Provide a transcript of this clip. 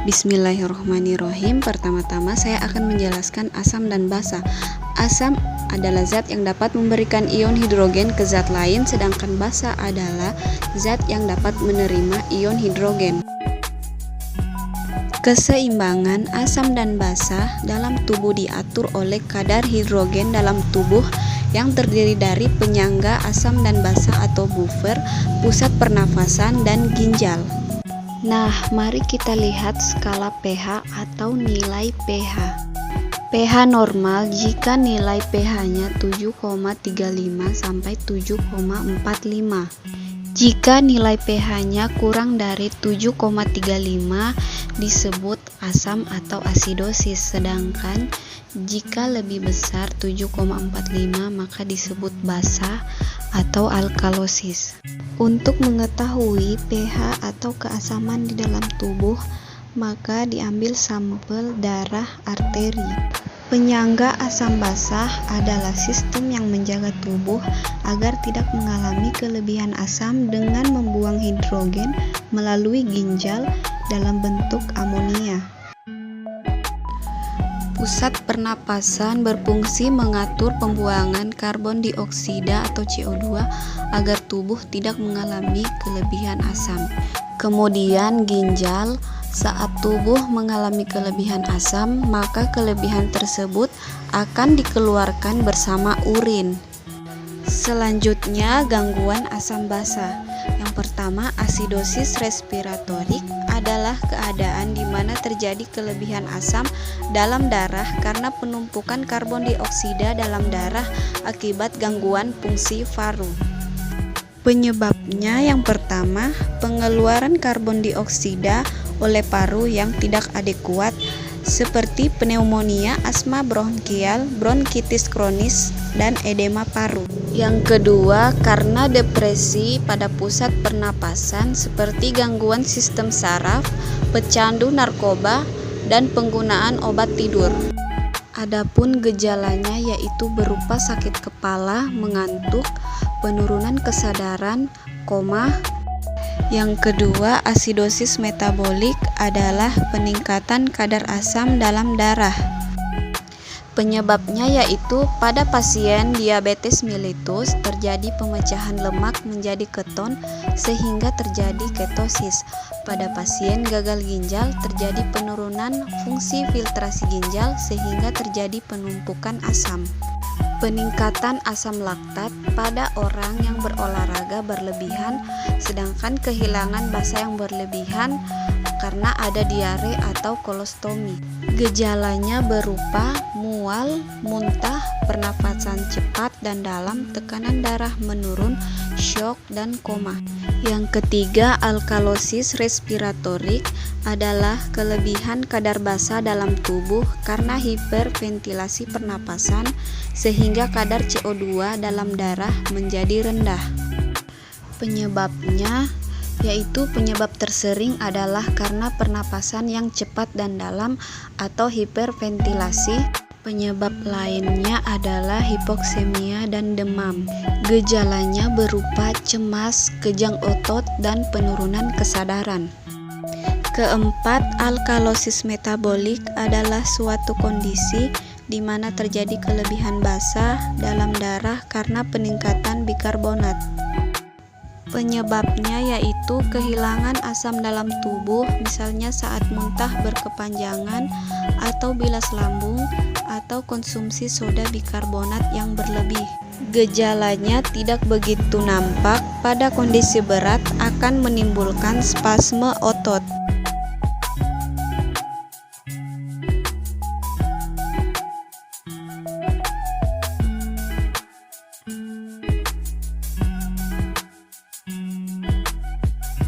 Bismillahirrahmanirrahim. Pertama-tama saya akan menjelaskan asam dan basa. Asam adalah zat yang dapat memberikan ion hidrogen ke zat lain, sedangkan basa adalah zat yang dapat menerima ion hidrogen. Keseimbangan asam dan basa dalam tubuh diatur oleh kadar hidrogen dalam tubuh yang terdiri dari penyangga asam dan basa atau buffer, pusat pernafasan, dan ginjal. Nah, mari kita lihat skala pH atau nilai pH. pH normal jika nilai pH-nya 7,35 sampai 7,45. Jika nilai pH-nya kurang dari 7,35 disebut asam atau asidosis, sedangkan jika lebih besar 7,45 maka disebut basa atau alkalosis. Untuk mengetahui pH atau keasaman di dalam tubuh, maka diambil sampel darah arteri. Penyangga asam basah adalah sistem yang menjaga tubuh agar tidak mengalami kelebihan asam dengan membuang hidrogen melalui ginjal dalam bentuk amonia. Pusat pernapasan berfungsi mengatur pembuangan karbon dioksida atau CO2 agar tubuh tidak mengalami kelebihan asam. Kemudian ginjal, saat tubuh mengalami kelebihan asam, maka kelebihan tersebut akan dikeluarkan bersama urin. Selanjutnya, gangguan asam basa. Yang pertama, asidosis respiratorik adalah keadaan di mana terjadi kelebihan asam dalam darah karena penumpukan karbon dioksida dalam darah akibat gangguan fungsi paru. Penyebabnya yang pertama, pengeluaran karbon dioksida oleh paru yang tidak adekuat seperti pneumonia, asma bronkial, bronkitis kronis, dan edema paru. Yang kedua, karena depresi pada pusat pernapasan seperti gangguan sistem saraf, pecandu narkoba, dan penggunaan obat tidur. Adapun gejalanya yaitu berupa sakit kepala, mengantuk, penurunan kesadaran, koma. Yang kedua, asidosis metabolik adalah peningkatan kadar asam dalam darah. Penyebabnya yaitu pada pasien diabetes mellitus terjadi pemecahan lemak menjadi keton sehingga terjadi ketosis. Pada pasien gagal ginjal terjadi penurunan fungsi filtrasi ginjal sehingga terjadi penumpukan asam. Peningkatan asam laktat pada orang yang berolahraga berlebihan, sedangkan kehilangan basa yang berlebihan karena ada diare atau kolostomi. Gejalanya berupa mual, muntah, pernapasan cepat dan dalam, tekanan darah menurun, syok, dan koma. Yang ketiga, alkalosis respiratorik adalah kelebihan kadar basa dalam tubuh karena hiperventilasi pernapasan sehingga kadar CO2 dalam darah menjadi rendah. Penyebabnya yaitu penyebab tersering adalah karena pernapasan yang cepat dan dalam atau hiperventilasi. Penyebab lainnya adalah hipoksemia dan demam. Gejalanya berupa cemas, kejang otot, dan penurunan kesadaran. Keempat, alkalosis metabolik adalah suatu kondisi di mana terjadi kelebihan basa dalam darah karena peningkatan bikarbonat. Penyebabnya yaitu kehilangan asam dalam tubuh, misalnya saat muntah berkepanjangan atau bilas lambung atau konsumsi soda bikarbonat yang berlebih. Gejalanya tidak begitu nampak, pada kondisi berat akan menimbulkan spasme otot.